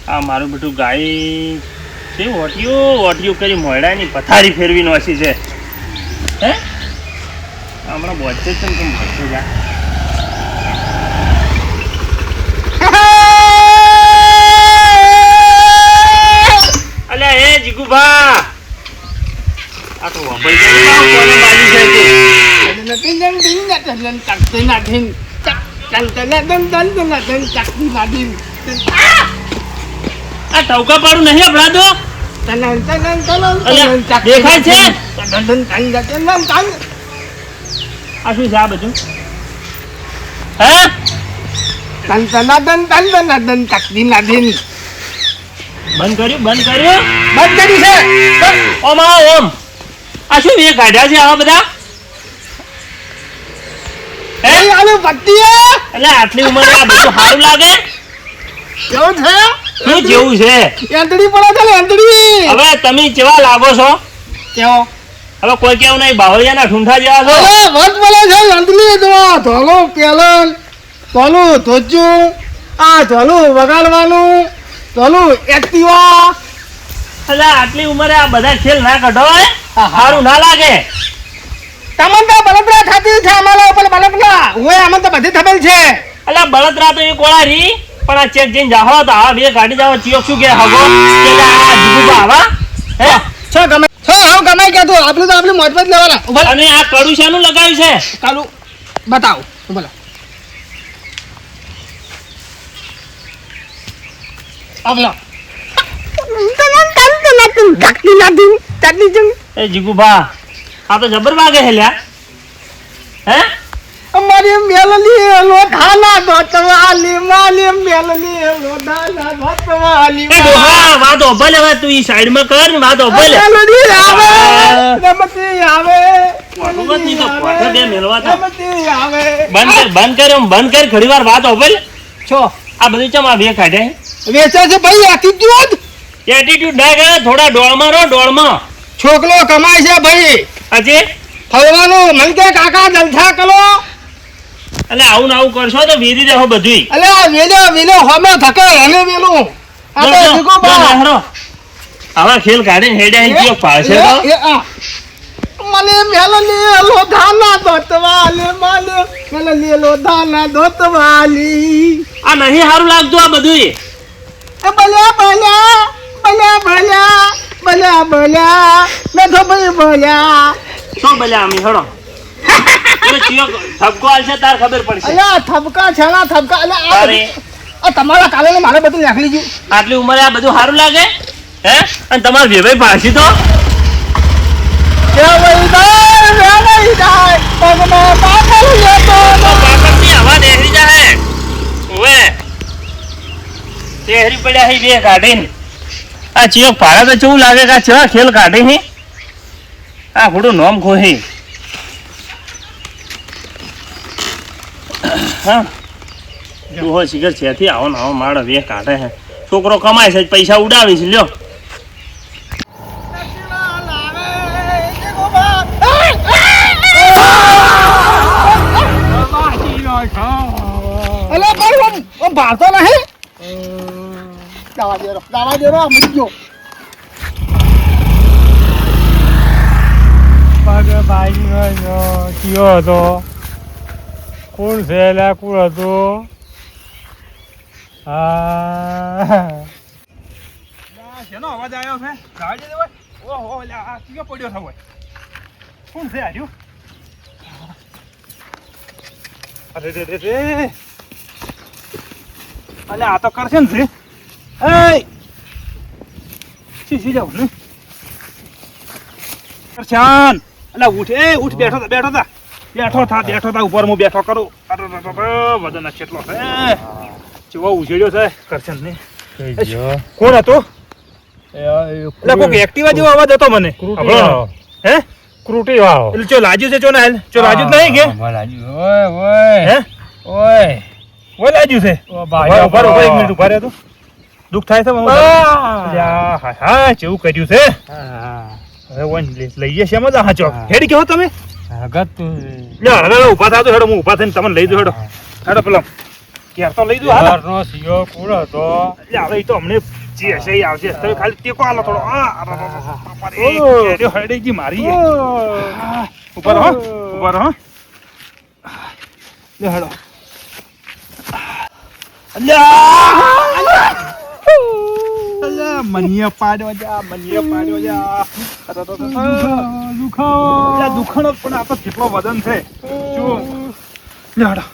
આ મારું બધું ગાય છે ઓટિયું કરી મોયડાની પથારી ફેરવી નોસી છે હે હમણાં બોચે છે ને તું ભરતો જા અલ્યા એ જીગુભા આ તો વંબઈ કોને બાજી છે આ ટવકા પાડું નહીં આપડા તો દેખાય છે આ શું છે આ બધું હે બંધ કર્યું છે ઓમ આ શું એ કાઢ્યા છે આવા બધા એટલે આટલી ઉંમરે આ બધું સારું લાગે કેવું છે શું જેવું છે એંતડી પડે છે એંતડી હવે તમે કેવા લાગો છો કેવો હવે કોઈ કેવું નહીં બાવળિયાના ઠૂંઠા જેવા છો વત બોલે છે એંતડી તો ધોલો પેલન ધોલું ધોચું આ ધોલું વગાડવાનું ધોલું એક્ટિવા એટલે આટલી ઉંમરે આ બધા ખેલ ના કઢાય સારું ના લાગે તમને તો બળતરા થતી છે અમારા ઉપર બળતરા હોય આમાં તો બધી ખબર છે એટલે બળતરા તો એ કોળા રી પણ આ ચેક જઈને જાહો તો આ બે ગાડી જાવ ચિયોક શું કે હગો કે આ જીગુબા આવા હે છો ગમે છો હું ગમે કે તું આપણે તો આપણી મોજ જ લેવાના ઉભા અને આ કડું શાનું લગાવ્યું છે કાલુ બતાવ બોલા આવલા એ જીગુબા આ તો જબર વાગે છે લ્યા હે અમારી મેલની લોઢાના ધોતવાલી માલી મેલની લોઢાના ધોતવાલી એ ડોહા વાત ઓભલ હવે તું ઈ સાઈડ માં કર ને વાત ઓભલ મેલની આવે રમતી આવે વાટુમાં તો પાઠે બે મેલવા તો રમતી આવે બંધ કર ઘડીવાર વાત ઓભલ છો આ બધું ચમ આ બે કાઢે વેચે છે ભાઈ એટીટ્યુડ ના કરે થોડા ડોળમાં રહો ડોળમાં છોકરો કમાય છે ભાઈ આજે ફરવાનું મન કે કાકા જલસા કરો એટલે આવું ને આવું કરશો તો વેરી દેહો બધું અલે વેલો હોમે થકે એને વેલું આ તો જીગો બા આવા ખેલ કાઢીને હેડે ગયો પાછે તો મને મેલની લોધાના ધોતવાલી મેલની લોધાના ધોતવાલી આ નહીં સારું લાગતું આ બધું બલ્યા મેં તો ભાઈ બોલ્યા શું બોલ્યા અમે હડો થપકો આલશે તાર ખબર પડશે અલ્યા થપકા છેલા થપકા અરે આ તમારા કાલે મારે બધું નાખી ગયું આટલી ઉંમરે આ બધું સારું લાગે હે અને તમારે વેભાઈ પાછી તો શહેરી પડ્યા બે કાઢીને આ ચિયોક ભાડા તો કેવું લાગે કે આ ચેવા ખેલ કાઢી હી આ ખોટું નોમ ખોહી હા તું શિખર છેથી આવો ને આવો મારો બે કાઢે હે છોકરો કમાય છે પૈસા ઉડાવી છે લ્યો અલે ભાઈ ભારતો નહીં દાવા દેરો મળી ગયો ભાઈ કયો હતો કોણ છે એલા કોણ હતો શેનો અવાજ આવ્યો છે ગાડી દેવાય ઓહો આ કયો પડ્યો છે કોણ છે આર્યું અરે રે રે અલે આ તો કરશે ને એ શી જાવ ને કરશાન અલે ઉઠ બેઠો થા ઉપર હું બેઠો કરું વજન કેટલો છે ચેવો ઉછેડ્યો છે કરશન ને કોણ હતો એટલે કોક એક્ટિવા જેવો અવાજ હતો મને હે ક્રૂટી વાળો એટલે ચો લાજ્યું છે ચો ના ચો લાજ્યું નહીં કે હે ઓય લાજ્યું છે ઉપર એક મિનિટ ઉભા રહ્યો તો દુઃખ થાય છે હા કેવું કર્યું છે હવે વન લઈએ છે મજા હા ચો હેડી કેવો તમે હવે ઉભા થા તો હેડો હું ઉભા થઈને તમને લઈ દઉં હેડો પેલા ક્યારે તો લઈ દઉં હા સીઓ કુડ હતો હવે તો અમને જે હશે એ આવશે તમે ખાલી ટેકો આલો થોડો હરડેજી મારી ઉપર હો લે હેડો અલ્યા મનિયા પાડ્યો જા દુખાણો પણ આ તો કેટલો વજન છે લે હેડો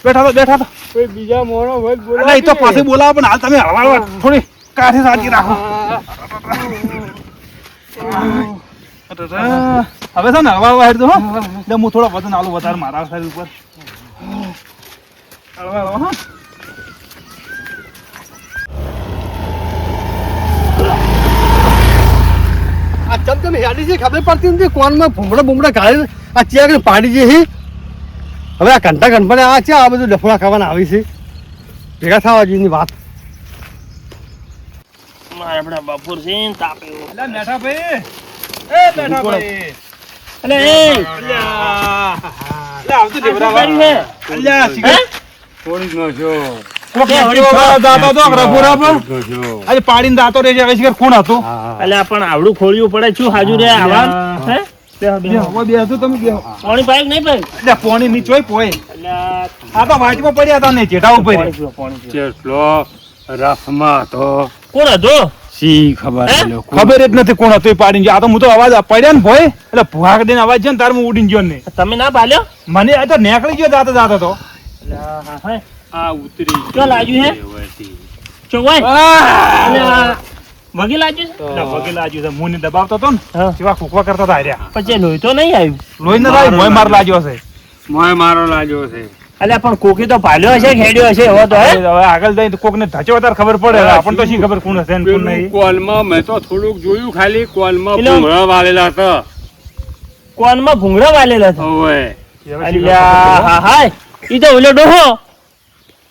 બેઠા તો કોઈ બીજા મોણો હોય તો બોલાવો. અલ્યા, એ તો પાસે બોલાવો પણ હાલ તમે હળવા થોડી કાઠી સાચી રાખો હવે છે ને હળવા હેડ દો હો એટલે હું થોડો વજન આલું વધારે મારા શરીર ઉપર હળવા હો આ ચમ તમે હેડી છે ખબર પડતી નથી કોનમાં ભૂમડા કાઢી આ ચેક પાડી છે હી. હવે આ ઘંટા ગણપણે આ છે આ બધું ડફડા ખાવાના આવી છે ભેગા થવા જેની વાત. મારે આપણા બપોર છે ને તાપ એવો. અલ્યા મેઠા ભાઈ મેઠા ભાઈ અલે એ અલ્યા આવતું દેવરા શું કર્યું હે? અલ્યા હે? થોડી જ નાખ્યો. કોક કે વળી વાળા દાતો તો રઘુરા પર નાખ્યો. આજે પાડીને દાતો રે છે હવે શિખર કોણ હતું અલે પણ આવડું ખોલ્યું પડે શું હાજુ રે આવા હે બેહો બેહો બેહો તમે બેહો પાણી પાઈક નહીં પાઈક એટલે પોણી ની ચોય પોય અલ્યા આ તો વાંચમાં પડ્યા હતા ને જેઠા ઉપર પાણી પીવો, પાણી પીવો. કેટલો રફમાં હતો. કોણ હતો શી ખબર હે? એ લોકો. ખબર જ નથી કોણ હતું એ પાડીને આ તો હું તો અવાજ પડ્યા ને ભોય એટલે ભૂહાક દઈને અવાજ છે ને તાર હું ઉડીને ગયો ને તમે ના પાલ્યો મને આ તો નીકળી ગયો જાતો જાતો તો અલ્યા હા હા આ ઉતરી ક્યાં લાગ્યું હે? વળતી. ચોવાય અલ્યા, અલ્યા વગી લાગ્યું છે? વગેલા આજુ છે મું ને દબાવતો તો ને હા જેવા કુકવા કરતા હતા હાર્યા પછી લોહી તો નહીં આવ્યું લોહી ન થાય મોય માર લાગ્યો છે મોય મારો લાગ્યો છે. અલ્યા પણ કોકી તો પાલ્યો હશે ખેડ્યો હશે એવો તો હે હવે આગળ જઈને કોક ને ધચો વધારે ખબર પડે હવે આપણને તો શી ખબર કોણ હશે ને કોણ પેલું નહીં કોલમાં મેં તો થોડુંક જોયું ખાલી કોલમાં પેલો- ભૂંગળા વાળેલા હતા. કોનમાં ભૂંગળા વાલેલા હતા ઓવે. અલ્યા હા હા ઈ તો ઓલો ડોહો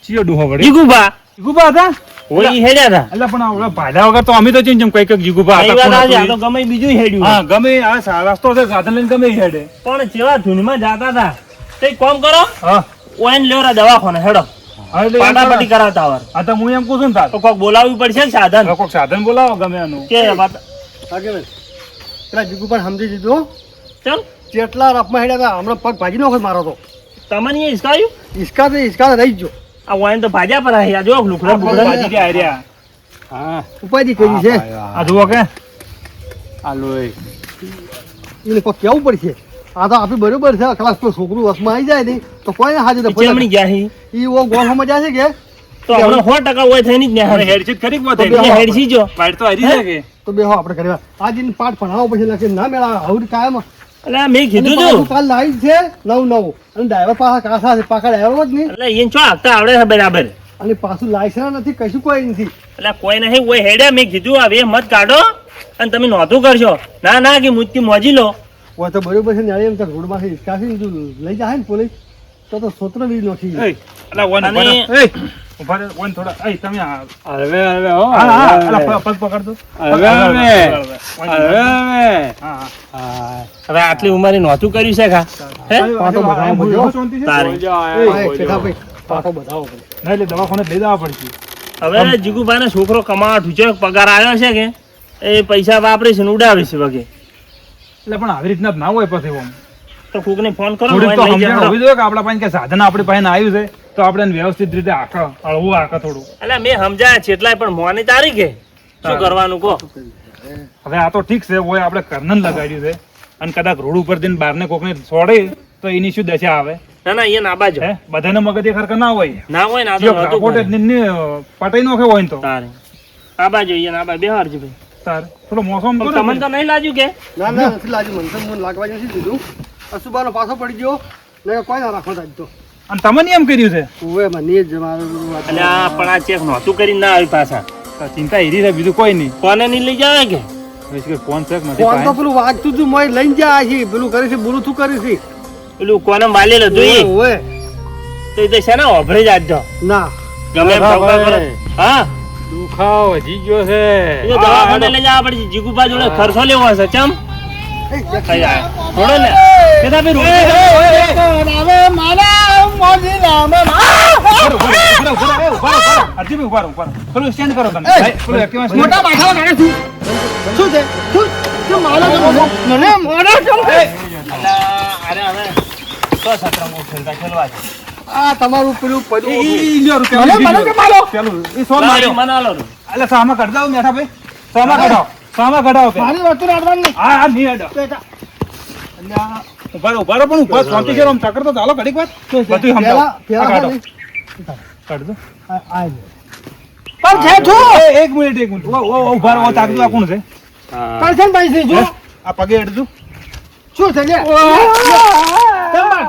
ચિયો ડુહો વળી જીગુબા જીગુબા હતા ઓય ઈ હેડ્યા હતા એટલે પણ આવડે ભાડા વગર તો અમે તો ચીમ કઈક જીગુબા આ હતા વાત કોણ આજે આ હતું તો ઈ? ગમે બીજું હેડ્યું હા ગમે આ રસ્તો છે સાધન લઈને ગમે ઈ હેડે પણ જેવા ધૂનમાં જાતા હતા તે કોમ કરો હા ઓયન લેવરા દવાખાને હેડો હા, એટલે એમ પાટાપટ્ટી કરો. કરાવતા આવર હા તો હું એમ કહું છું ને તાર તો કોક બોલાવવું પડશે ને સાધન હવે કોક સાધન બોલાવો ગમે એનું કે વાત આગળ પેલા જીગુ પણ સમજી દીધું ચલ જેટલા રફમાં હેડ્યા હતા હમણાં પગ ભાજી નો વખત મારો તો તમને એ હિસકાયું હિસકા રહી જ જો આ ઓયન તો ભાજ્યા પર આ જો લુખડા ભાજી બુખડા કે હાર્યા હા. ઉપાધિ કરી છે આ જુઓ કે આ લોહી. એને કોઈ કેવું પડશે આ તો આપણી બરોબર છે કલાસ કોઈ છોકરું વસમાં આવી જાય નહીં તો કોઈ ના હાજર ચેમણી ગયા હી ઈ ઓ ગોળ સમજ છે કે તો હમણાં 100% ઓય થઈને જ ને અને હેડ છે ખરી વાત તો બે એ હેડસી જો વાઈટ તો હારી છે કે તો બેહો આપણે કરવા આજે પાઠ ભણાવો પછી લખે ના મેળા આવું કાયમ એટલે મેં અને કીધું પાછું તું કાલ લાઈટ છે નવ અને ડ્રાઈવર પાસે કાસા છે પાકા ડ્રાઈવર જ નહીં એટલે એને ચો આપતા આવડે છે બરાબર અને પાછું લાયસન્સ નથી કશું કોઈ નથી એટલે કોઈ નહીં ઓય હેડે મેં કીધું હવે મત કાઢો અને તમે નોંધું કરશો ના ના કે મુજથી મોજી લો હોય તો બરોબર છે ને એમ તો રોડમાંથી હિસકાસી જો લઈ જાય ને પોલીસ તો સોત્ર બી નથી એ અલા વન અને- ઉભા રહો વન થોડા એ તમે હા હળવે હળવે હો. હા હળવે અલા હળવે. પગ પકડ દો હળવે હળવે. વન. હળવે હળવે. હા હા. હવે આટલી ઉંમરે નોંધું કર્યું છે કા હે પાટો બધાવો પડ્યો. શાંતિ છે તારે. બોલજો, હા, આયો, બોલજો. શેઠાભાઈ, પાટો બતાવો પડે. ના એટલે દવાખાને લઈ જવા પડશે હવે જીગુભાઈ છોકરો કમાવા ઠૂચો પગાર આવ્યો છે કે એ પૈસા વાપરે છે ને ઉડાવે છે વગે એટલે પણ આવી રીતના જ ના હોય પછી ઓમ તો કોકને ફોન કરો થોડીક તો લઈ સમજણ જાઓ. હોવી જોઈએ કે આપણા પાસે કે સાધન આપણી પાસે આવ્યું છે તો આપણે એને વ્યવસ્થિત રીતે આખા હળવું આખા થોડું એટલે મેં સમજાયા છે એટલાય પણ મોની તારીખે શું કરવાનું કહો હવે આ તો ઠીક છે ઓય આપણે કર્નન લગાડ્યું છે અને કદાચ રોડ ઉપર જઈને બહારને કોકને છોડે તો એની શું દશા આવે ના ના એ ના બાજુ હે બધાને મગજ એક હરખા ના હોય ના હોય ને આ તો જો નહોતું કાપોટે કરે. જ પટાઈ નોખે હોય ને તો તારે આ બાજુ એ ના બાજુ બેહાર છે ભાઈ તાર થોડો મોસમ પણ તમને તો નહીં લાગ્યું કે ના ના નથી લાગ્યું મને તો મને લાગવા નથી દીધું અસુબાનો પાછો પડી ગયો ને કોઈ ના રાખો તાજ તો અને તમને એમ કર્યું છે ઓવે મને જ મારું એટલે આ પણ આ ચેક નહોતું કરીને ના આવી પાછા તો ચિંતા એરી છે બીજું કોઈ નહીં કોને નહીં લઈ જાવે કે પછી કોણ છે કે નથી ફોન તો પાસે? પેલું વાગતું હતું મોય લઈને જાય છે પેલું કરે છે બોલું તું કરે છે પેલું કોને માલી લીધું ઈ ઓવે તો એ તો છે ને ઓભરે જ આજજો ના ગમે એમ ટપકા કરો. હા દુખાવો વધી ગયો છે એ તો દવાખાને લઈ જવા પડશે જીગુબા જોડે ખર્ચો લેવો હશે ચમ કઈ આયા? છોડો ને. કે તમે રોટી અરજીભાઈ ઉભા રહો, ઉભા રહો. પેલું સ્ટેન્ડ કરો તમે. એ, ભાઈ, પેલું એક્ટિવા સ્ટેન્ડ મોટા માથા કાઢે શું શું છે શું મારો મને મોડો કેમ છે? અરે હવે તો સત્રંગો ખેલવા છે. આ તમારું પેલું પડ્યું ઈ લ્યો રૂપિયા. મને મને કે મારો પેલું ઈ સો લાવી માર્યો. મનાલો રું. એટલે સામા કાઢ દઉં મેઠા ભાઈ. સામા કાઢાવો. સામા કાઢાવો કે. મારી વસ્તુ રાખવાની નહીં હા હા નહીં અડો. બેટા અલ્યા, ઉભા રહો, ઉભા રહો, પણ ઉભા શાંતિ કરો. આમ ચક્કર તો ચાલો ઘડીક વાર. બધું સમજાવો. પેલા આ પેલા કાઢો. ખાલી કાઢ દો. આ પણ છે શું એક મિનિટ એક મિનિટ. ઉભા રહો. તાકતું આ કોણ છે? કરશનભાઈ છે શું આ પગે અડધું. શું છે લે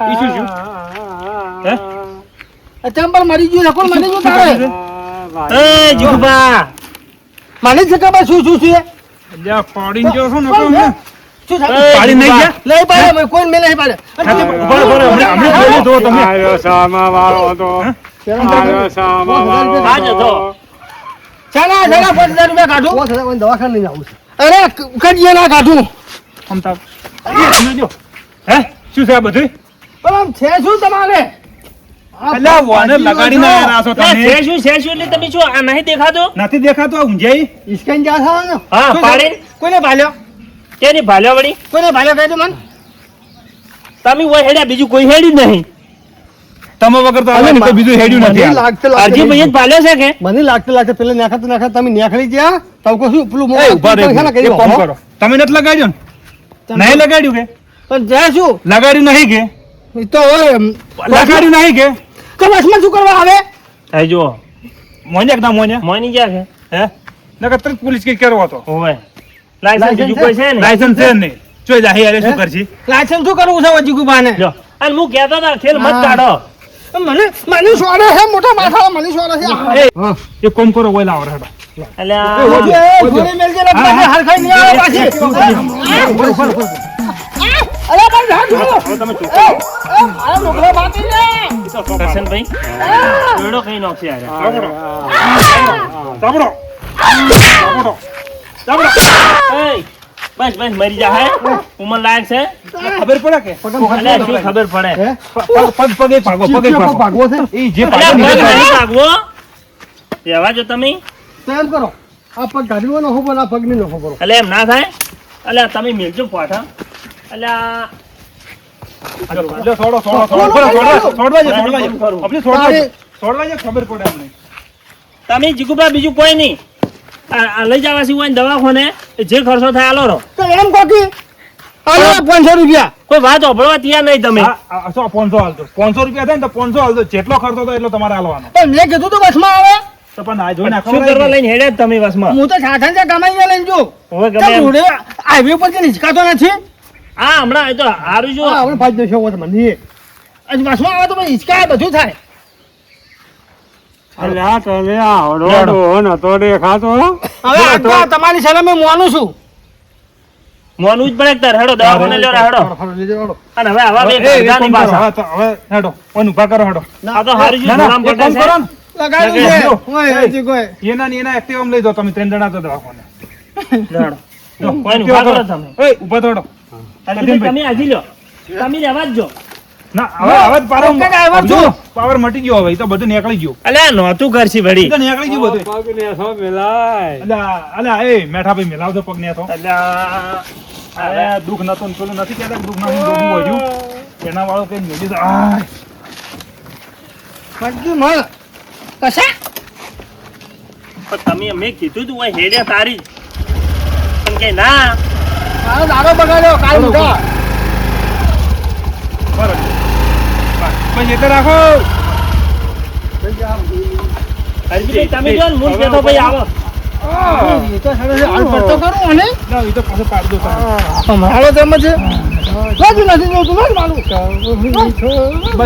ઈ શું શું? હે? ચંપલ મરી ગયું છે કોણ મરી ગયું તારે એ જીગુબા મને છે ખબર શું શું છે અલ્યા, પાડીને ગયો છો ને કોણ છે? આપણે. શું છે? એ પાડી નહીં ગયા? લઈ પાડે કોઈ મેં નહીં પાડે ઉભા રહો, ઉભા રહો. હમણાં જોઈ લીધો તમે. આ જતો ચાલા ચાલા 5000 રૂપિયા કાઢું દવાખાને લઈ આવું અરે કડીએ ના કાઢું આમ તાપ. હે? શું છે આ બધું? પણ આમ છે શું તમારે અલ્યા, વાને લગાડીને આયા છો લે, તમે. છે શું એટલે તમે શું આ નહીં દેખાતો? નથી દેખાતો આ ઊંઝાઈ? ઇસ્કેન જા થવાનો હા પાડી કોને ભાલ્યો કેની ભાલ્યો વળી કોને ભાલ્યો કહી મન તમે ઓય હેડ્યા બીજું કોઈ હેડ્યું જ નહીં. તમે વગર તો આને કોઈ બીજું હેડ્યું નથી હાલ. અરજીભાઈ જ ભાલ્યો છે કે મને લાગતું પેલા નાખા તમે નાખડી ગયા તમે કહું છું પેલું એ ઉભા રહો, એક કામ કરો. તમે નથી લગાડ્યું ને? નહીં લગાડ્યું કે? પણ જાય શું લગાડ્યું નહીં કે? એ તો હવે લગાડ્યું નહીં કે? કલાસમાં શું કરવા આવે અહીં જુઓ મોંજે કે ના મોંજે? મોની ગયા છે હે? નકર તરત પોલીસ કઈ કરવો હતો. ઓવે લાયસન્સ બીજું કોઈ છે ને લાયસન્સ છે નહીં. જોઈ જા યાર શું કરશી? લાયસન્સ શું કરવું છે વજીકુબાને લ્યો અને હું કહેતો હતો ખેલ મત હા. કાઢો મને સોડે હે મોટા માથા મને સોડે છે એ, એક કામ કરો, ઓય લાવો હેડો. અલ્યા એ ઘોડી મેલજે ને પાછી હરખાઈ નહીં આવે પાછી અરે પણ જા જો મારા મોકલા બાકી લે કરશનભાઈ જોડો કઈ નોખી આયા ચાપડો. ચાપડો. ચાપડો. એય, બસ બસ મરી જા હે ઉમર લાયક છે ખબર પડે કે? અલ્યા શું ખબર પડે હે પગે ભાગો, પગે ભાગો. ભાગવો છે ઈ જે અલ્યા ભાગે પગ નહીં નહીં ભાગવો રહેવા જો તમે તો એમ કરો આ પગ કાઢવો ન હોવો આ પગ નહીં નખો કરો અલ્યા એમ ના થાય અલ્યા તમે મેલજો પાઠા અલ્યા લ્યો, છોડો, છોડો, છોડો, છોડો, છોડવા દે, છોડવા દે. કરું. આપણે છોડવા દે. છોડવા દે, ખબર પડે અમને. તમે જીગુબા બીજું કોઈ નહીં આ લઈ જવા સિવાય દવાખાને જે ખર્ચો થાય આલો રહો તો એમ કોકી અરે 500 રૂપિયા કોઈ વાત ઓભળવા તૈયાર નહીં તમે આ 500 હાલતો. 500 રૂપિયા થાય ને તો 500 હાલતો. જેટલો ખર્ચો થાય એટલો તમારે હાલવાનો. પણ મેં કીધું તો બસમાં આવે તો પણ આ જોઈને શું કરવા લઈને હેડ્યા જ તમે બસમાં હું તો સાઠા કમાઈને લઈને જો હવે ગમે એમ. હાઈવે પર હિચકાતો નથી આ હમણાં એ તો હારું જો આપણે ભાજ દેશો હોત મને આજ બસમાં આવે તો પછી હિચકા બધું થાય અલ્યા તમે આવડો ડોહો નતો દેખાતો હવે આ તમારી સામે હું માનું છું મોનું જ પડે તાર હેડો દવાખાને લ્યો હેડો અને હવે આવા બે એ, એ ગરદાની કામ કરો. પાછા હવે હેડો. ઓને ઊભા કરો, હેડો. આ તો હારી જો ના, ના, નામ એક કામ પડે કરો છે ને. લગાડ્યું છે ઓય હજી કોઈ એના ને એના એક્ટિવામાં લઈ જાઓ તમે. 3 જણા તો દવાખાને. હેડો જો, કોઈ એક્ટિવા ઉભા કરો કરો. તમે ઓય, ઊભા તો હેડો. અરજીભાઈ, તમે આજી લ્યો તમે રહેવા જ જો ના, હવે પારો ઓકે, આવ્યો છું. જો, પાવર મટી ગયો હવે. ઈ તો બધું નીકળી ગયું. અલ્યા નહોતું કરશી ઈ વળી તો નીકળી ગયું બધું. પગ ને સો મિલાય અલ્યા, અલ્યા, એ મેઠા ભાઈ મિલાવજો પગ ને તો. અલ્યા અરે દુઃખ નતો ને પેલું નથી કહેતા કે દુઃખ નથી, દુઃખ વધ્યું. એના વાળો કઈ મેલી દો. આય. બધું મળ કશા પણ તમે મેં કીધું તું ઓય હેડ્યા તારી જ. પણ કે ના મારો દાડો બગાડ્યો કાલ મુકા બરાબર. બસ એટલે રાખો. હરજીભાઈ તમે જો ને હું કહેતો ભાઈ આવો એ તો સારું છે હાલ પડતો કરું અને ના, ઈ તો પાછો પાડી દો તમે. મારો તેમ જ છે બધું નથી જોતું બસ મારું બસ,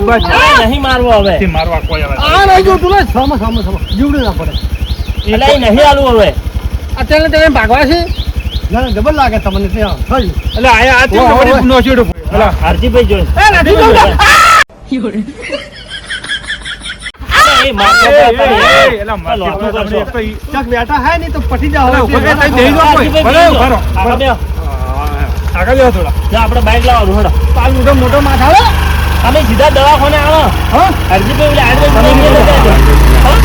બસ. આ નહીં મારવો હવે થી મારવા કોઈ આવે. આ નહીં જોતું ને સામા જીવડે ના પડે અલ્યા એ નહીં આલું હવે અત્યારે તમે ભાગવા છે ના ડબલ લાગે તમને ત્યાં થઈ એટલે આયા આ તે બધી નોચીડું. અલા, હરજીભાઈ જોઈ એ નથી જોતું એ મારતો એ, હતા એ, તમે. એ, એલા, મારતી ચાલો, વખતે કરશો. એક તો ઈ- ચક બેઠા હે ને તો પટી જાવ અલા, ઉપર બેઠા બેહી જાઓ કોઈ. હરજીભાઈ ભલે, બેસી ઉભા રહો, જાઓ. ઉભા રહો. આગળ બેહો. આગળ લેવો થોડા જો આપણે બાઇક લાવવાનું હેડો પાલ મોટો માથા આવે અમે સીધા દવાખાને આવો હા અરજી પેલી આડવે તમે લઈ લેતા જાઓ. હા